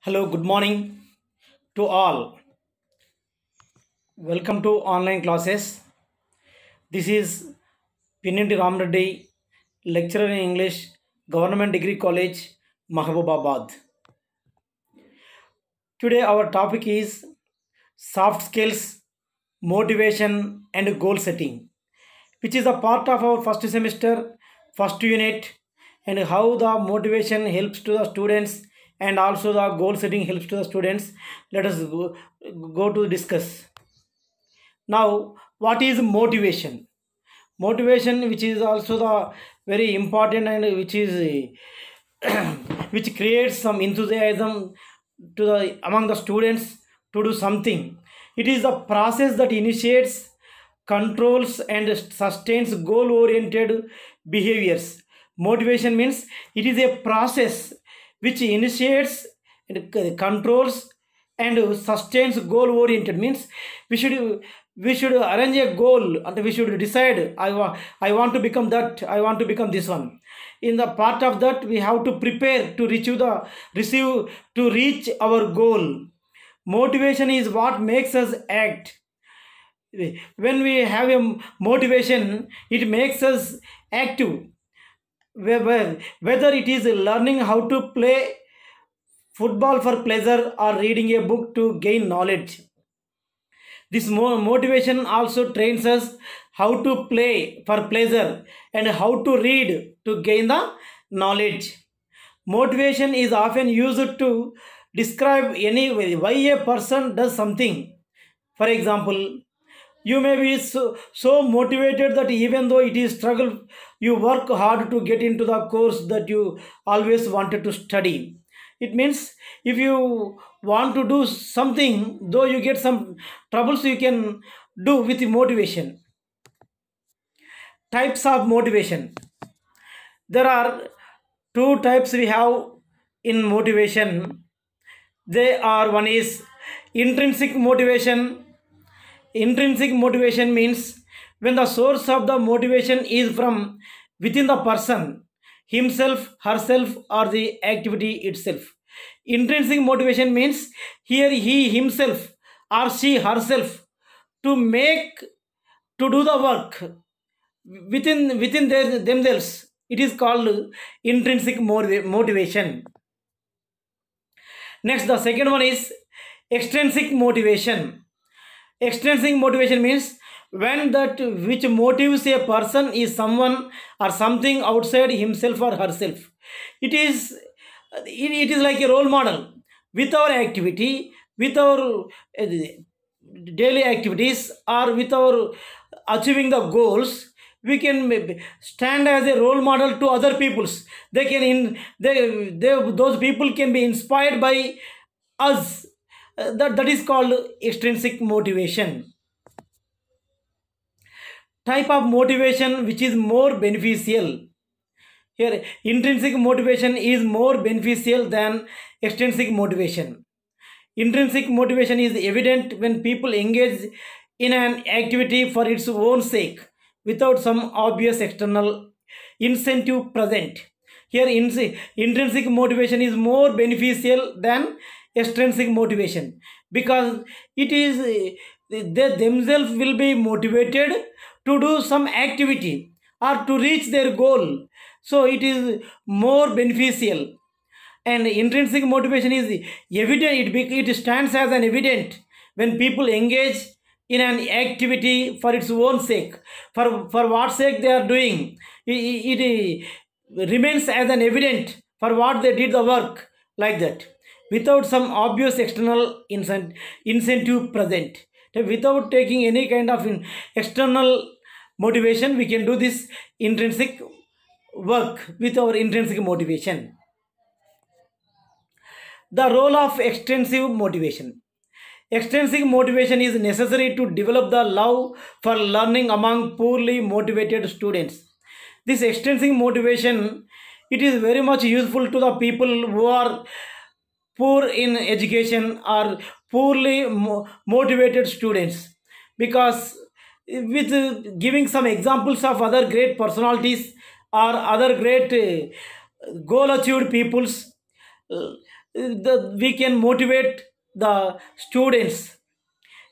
Hello, good morning to all. Welcome to online classes. This is Pininti Ramreddy, lecturer in English, Government Degree College, Mahabubabad. Today our topic is soft skills, motivation and goal setting, which is a part of our first semester, first unit, and how the motivation helps to the students and also the goal setting helps to the students. Let us go to discuss. Now, what is motivation? Motivation, which is also the very important and which is which creates some enthusiasm to the among the students to do something. It is a process that initiates, controls, and sustains goal-oriented behaviors. Motivation means it is a process which initiates, and controls, and sustains goal-oriented. Means we should we should arrange a goal and we should decide I want to become that, I want to become this one. In the part of that we have to prepare to receive to reach our goal. Motivation is what makes us act. When we have a motivation, it makes us active. Whether it is learning how to play football for pleasure or reading a book to gain knowledge. This motivation also trains us how to play for pleasure and how to read to gain the knowledge. Motivation is often used to describe any why a person does something. For example, you may be so motivated that even though it is struggle, you work hard to get into the course that you always wanted to study. It means if you want to do something, though you get some troubles, you can do with motivation. Types of motivation. There are two types we have in motivation. They are, one is intrinsic motivation. Intrinsic motivation means when the source of the motivation is from within the person, himself, herself, or the activity itself. Intrinsic motivation means here he himself or she herself to make to do the work within themselves. It is called intrinsic motivation. Next, the second one is extrinsic motivation. Extrinsic motivation means when that which motives a person is someone or something outside himself or herself. It is like a role model. With our activity, with our daily activities, or with our achieving the goals, we can stand as a role model to other peoples. They can those people can be inspired by us. That is called extrinsic motivation. Type of motivation which is more beneficial. Here, intrinsic motivation is more beneficial than extrinsic motivation. Intrinsic motivation is evident when people engage in an activity for its own sake without some obvious external incentive present. Here, intrinsic motivation is more beneficial than extrinsic motivation because it is they themselves will be motivated to do some activity or to reach their goal. So it is more beneficial. And intrinsic motivation is evident, it stands as an evident when people engage in an activity for its own sake, for what sake they are doing. It remains as an evident for what they did the work, like that, without some obvious external incentive present. Without taking any kind of external motivation, we can do this intrinsic work with our intrinsic motivation. The role of extrinsic motivation. Extrinsic motivation is necessary to develop the love for learning among poorly motivated students. This extrinsic motivation, it is very much useful to the people who are poor in education or poorly motivated students, because with giving some examples of other great personalities or other great goal achieved peoples, we can motivate the students.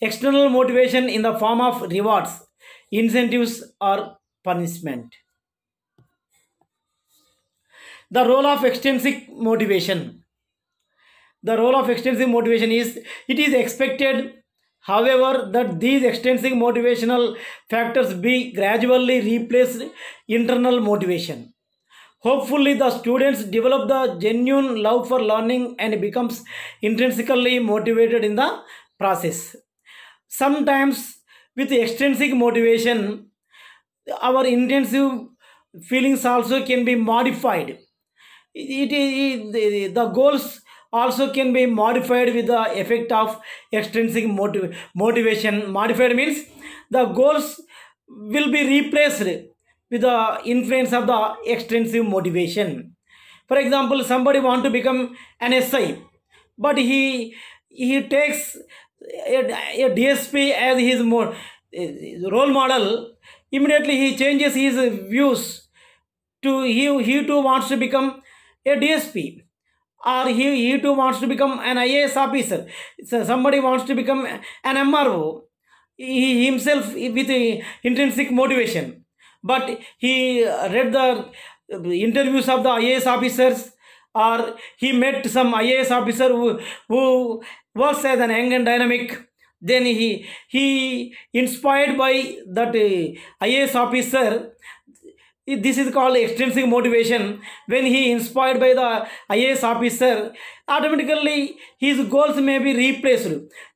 External motivation in the form of rewards, incentives, or punishment. The role of extrinsic motivation. The role of extrinsic motivation is, it is expected, however, that these extrinsic motivational factors be gradually replaced internal motivation. Hopefully, the students develop the genuine love for learning and becomes intrinsically motivated in the process. Sometimes, with extrinsic motivation, our intensive feelings also can be modified. The goals also can be modified with the effect of extrinsic motivation. Modified means the goals will be replaced with the influence of the extrinsic motivation. For example, somebody want to become an SI, but he takes a DSP as his role model. Immediately he changes his views to he too wants to become a DSP, or he too wants to become an IAS officer. So somebody wants to become an MRO, he himself with intrinsic motivation, but he read the interviews of the IAS officers, or he met some IAS officer who works as an young and dynamic. Then he inspired by that IAS officer. This is called extrinsic motivation. When he inspired by the IAS officer, automatically his goals may be replaced.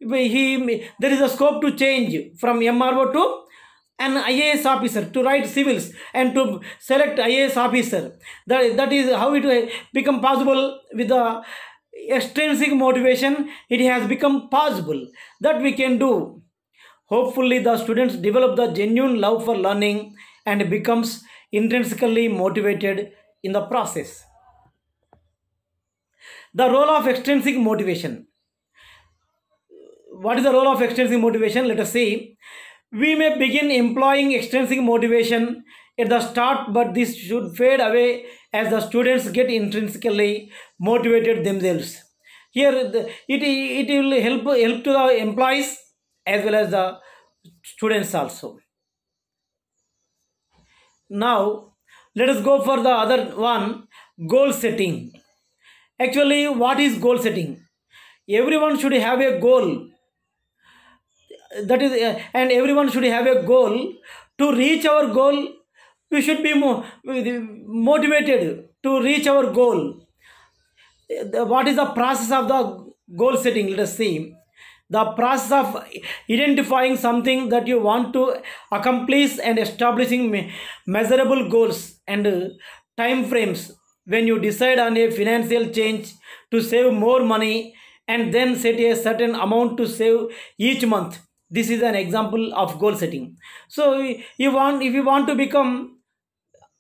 There is a scope to change from MRO to an IAS officer, to write civils and to select IAS officer. That is how it become possible. With the extrinsic motivation, it has become possible that we can do. Hopefully, the students develop the genuine love for learning and becomes intrinsically motivated in the process. The role of extrinsic motivation. What is the role of extrinsic motivation? Let us see. We may begin employing extrinsic motivation at the start, but this should fade away as the students get intrinsically motivated themselves. Here, it will help to the employees as well as the students also. Now, let us go for the other one, goal setting. Actually, what is goal setting? Everyone should have a goal. That is, and everyone should have a goal. To reach our goal, we should be motivated to reach our goal. What is the process of the goal setting? Let us see. The process of identifying something that you want to accomplish and establishing measurable goals and time frames. When you decide on a financial change to save more money and then set a certain amount to save each month. This is an example of goal setting. So if you want to become,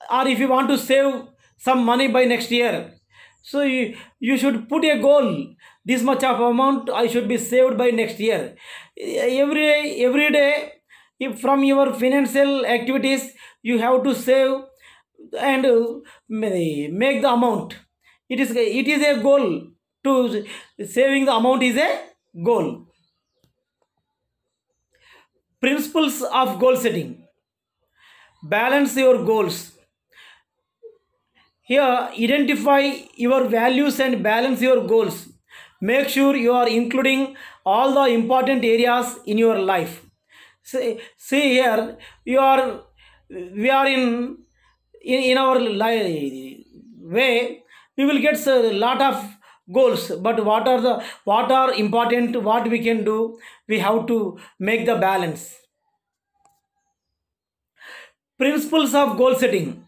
or if you want to save some money by next year, so you should put a goal. This much of amount I should be saved by next year. Every day, if from your financial activities, you have to save and make the amount. It is a goal. To saving the amount is a goal. Principles of goal setting. Balance your goals. Here, identify your values and balance your goals. Make sure you are including all the important areas in your life. See here, we are in our way. We will get a lot of goals, but what are important, what we can do, we have to make the balance. Principles of goal setting.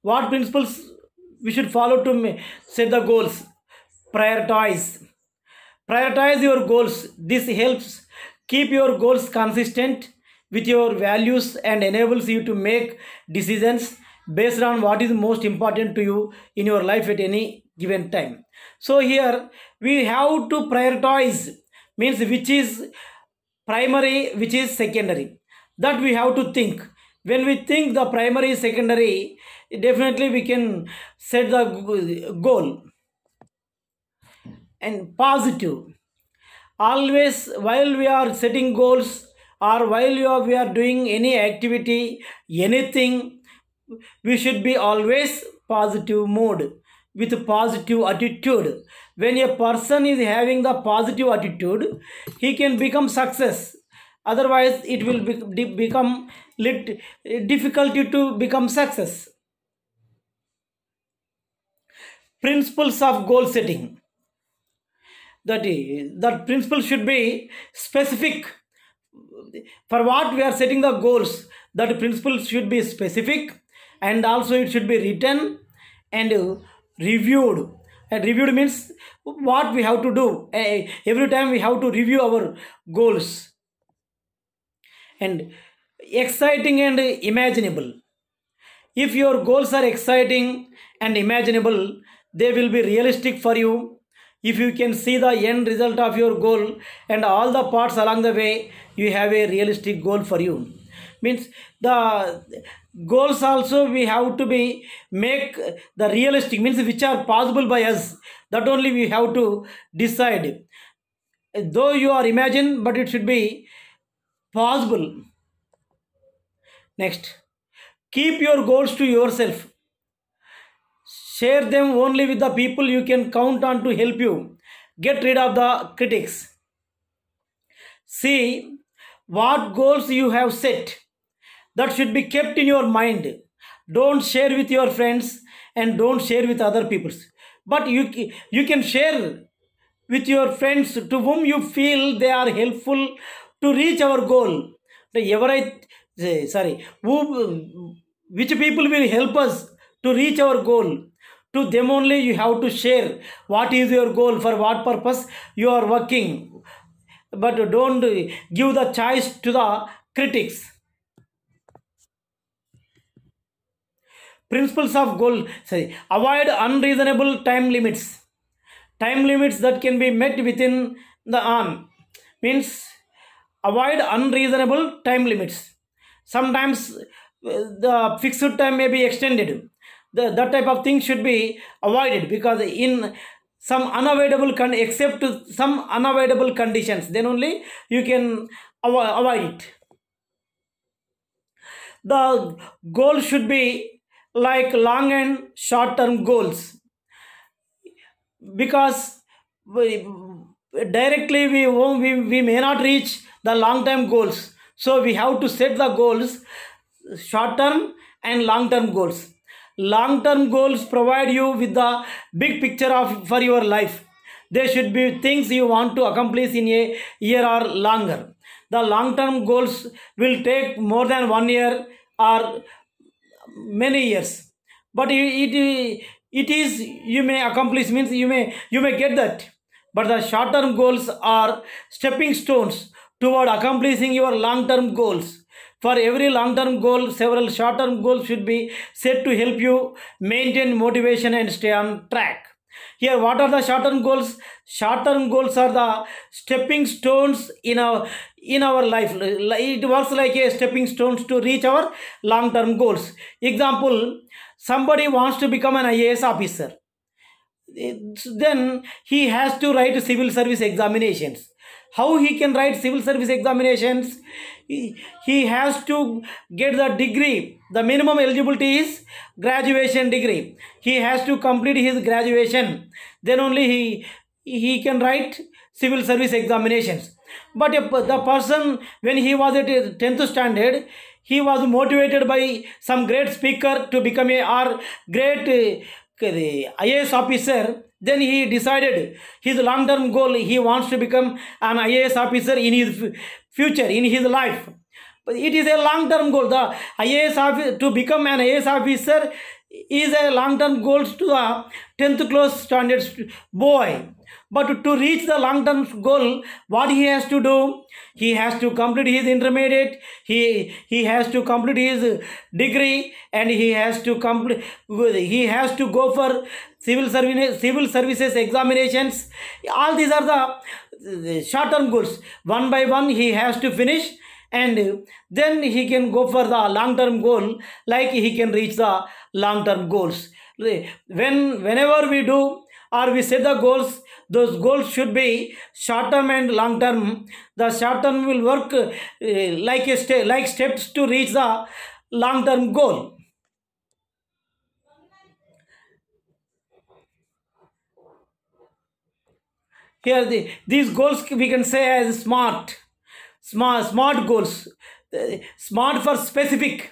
What principles we should follow to set the goals? Prioritize your goals. This helps keep your goals consistent with your values and enables you to make decisions based on what is most important to you in your life at any given time. So here we have to prioritize, means which is primary, which is secondary. That we have to think. When we think the primary, secondary, definitely we can set the goal. and positive. Always while we are setting goals or while we are doing any activity, anything, we should be always positive mode with positive attitude. When a person is having the positive attitude, he can become success. Otherwise it will become difficult to become success. Principles of goal setting. That principle should be specific. For what we are setting the goals, that principle should be specific, and also it should be written and reviewed. And reviewed means what we have to do. Every time we have to review our goals. And exciting and imaginable. If your goals are exciting and imaginable, they will be realistic for you. If you can see the end result of your goal and all the parts along the way, you have a realistic goal for you. Means the goals also we have to be make the realistic, means which are possible by us. That only we have to decide. Though you are imagine, but it should be possible. Next, keep your goals to yourself. Share them only with the people you can count on to help you. Get rid of the critics. See what goals you have set. That should be kept in your mind. Don't share with your friends and don't share with other people. But you can share with your friends to whom you feel they are helpful to reach our goal. Which people will help us to reach our goal. To them only you have to share what is your goal, for what purpose you are working. But don't give the choice to the critics. Principles of goal. Avoid unreasonable time limits. Time limits that can be met within the arm. Means avoid unreasonable time limits. Sometimes the fixed time may be extended. That type of thing should be avoided, because in some unavoidable except some unavoidable conditions, then only you can avoid it. The goal should be like long and short term goals, because directly we may not reach the long term goals. So we have to set the goals, short term and long term goals. Long term goals provide you with the big picture for your life. They should be things you want to accomplish in a year or longer. The long term goals will take more than 1 year or many years, but it is you may accomplish, means you may get that. But the short term goals are stepping stones toward accomplishing your long term goals. For every long-term goal, several short-term goals should be set to help you maintain motivation and stay on track. Here, what are the short-term goals? Short-term goals are the stepping stones in our life. It works like a stepping stones to reach our long-term goals. Example, somebody wants to become an IAS officer. Then he has to write civil service examinations. How he can write civil service examinations? He has to get the degree. The minimum eligibility is graduation degree. He has to complete his graduation. Then only he can write civil service examinations. But the person, when he was at 10th standard, he was motivated by some great speaker to become a great IAS officer. Then he decided his long-term goal, he wants to become an IAS officer in his future, in his life. But it is a long-term goal. The IAS officer, to become an IAS officer is a long-term goal to the 10th class standard boy. But to reach the long-term goal, what he has to do? He has to complete his intermediate, he has to complete his degree, and he has to go for civil services examinations. All these are the short-term goals. One by one he has to finish, and then he can go for the long-term goal, like he can reach the long-term goals. Whenever we do or we set the goals, those goals should be short term and long term. The short term will work like steps to reach the long term goal. Here these goals we can say as smart goals. Smart for specific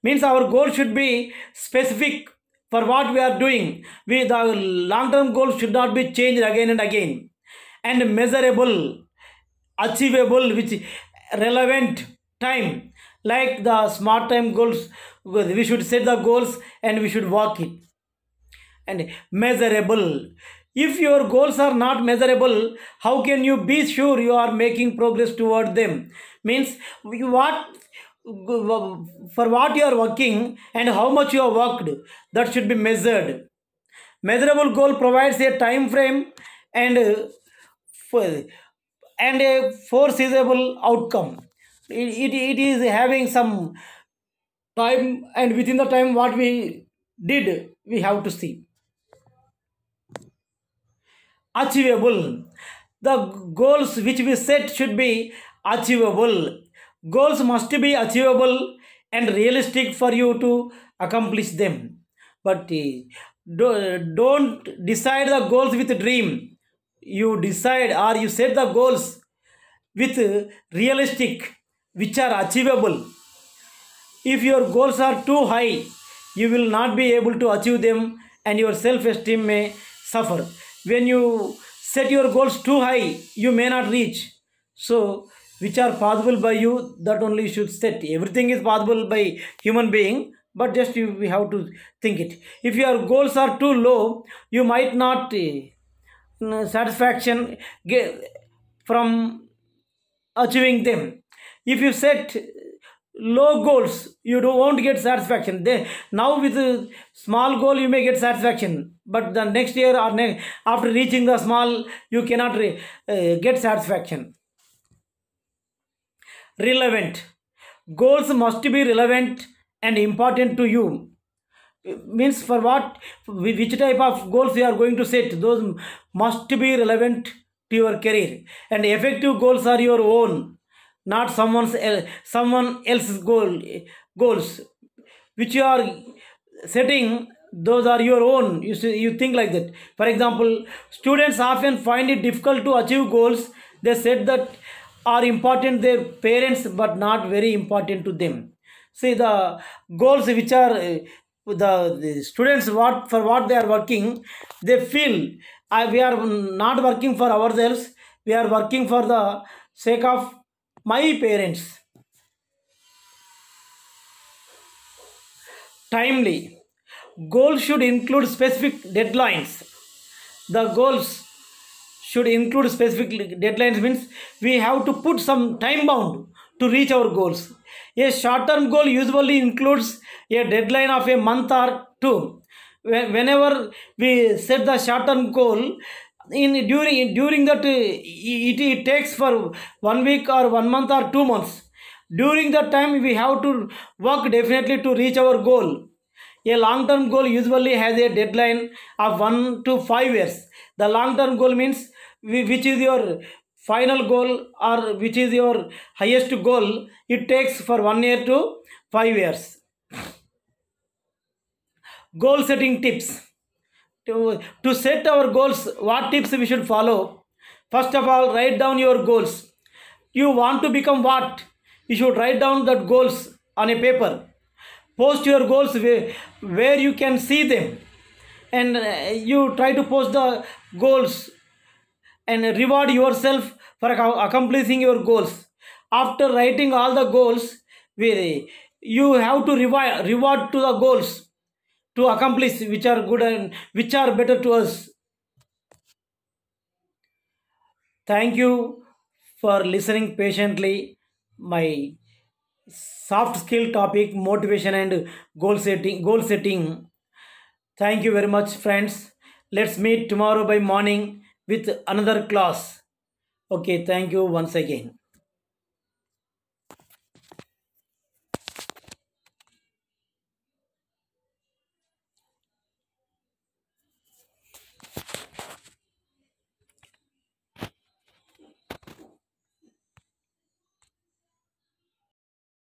means our goal should be specific for what we are doing. The long term goal should not be changed again and again, and measurable, achievable, which relevant time. Like the smart time goals, we should set the goals and we should walk it. And measurable, if your goals are not measurable, how can you be sure you are making progress toward them? Means what, for what you are working and how much you have worked, that should be measured. Measurable goal provides a time frame and a foreseeable outcome. It is having some time, and within the time what we did, we have to see. Achievable, the goals which we set should be achievable. Goals must be achievable and realistic for you to accomplish them. But don't decide the goals with dream. You decide or you set the goals with realistic, which are achievable. If your goals are too high, you will not be able to achieve them, and your self-esteem may suffer. When you set your goals too high, you may not reach. So which are possible by you, that only you should set. Everything is possible by human being, but just we have to think it. If your goals are too low, you might not satisfaction from achieving them. If you set low goals, you won't get satisfaction. Now with a small goal you may get satisfaction, but the next year or after reaching the small, you cannot get satisfaction. Relevant, goals must be relevant and important to you. Means for what, which type of goals you are going to set, those must be relevant to your career. And effective goals are your own, not someone else's goals which you are setting. Those are your own. You think like that. For example, students often find it difficult to achieve goals they said that are important their parents, but not very important to them. See, the goals which are the students, for what they are working, they feel we are not working for ourselves, we are working for the sake of my parents. Timely, goals should include specific deadlines. The goals should include specific deadlines, means we have to put some time bound to reach our goals. A short term goal usually includes a deadline of a month or two. Whenever we set the short term goal, during that it takes for 1 week or 1 month or 2 months. During that time we have to work definitely to reach our goal. A long term goal usually has a deadline of 1 to 5 years. The long term goal means which is your final goal or which is your highest goal. It takes for 1 year to 5 years. Goal setting tips. To set our goals, what tips we should follow? First of all, write down your goals. You want to become what? You should write down that goals on a paper. Post your goals where you can see them, and you try to post the goals and reward yourself for accomplishing your goals. After writing all the goals, you have to reward to the goals to accomplish which are good and which are better to us. Thank you for listening patiently my soft skill topic, motivation and goal setting. Thank you very much, friends. Let's meet tomorrow by morning with another class. Okay, thank you once again.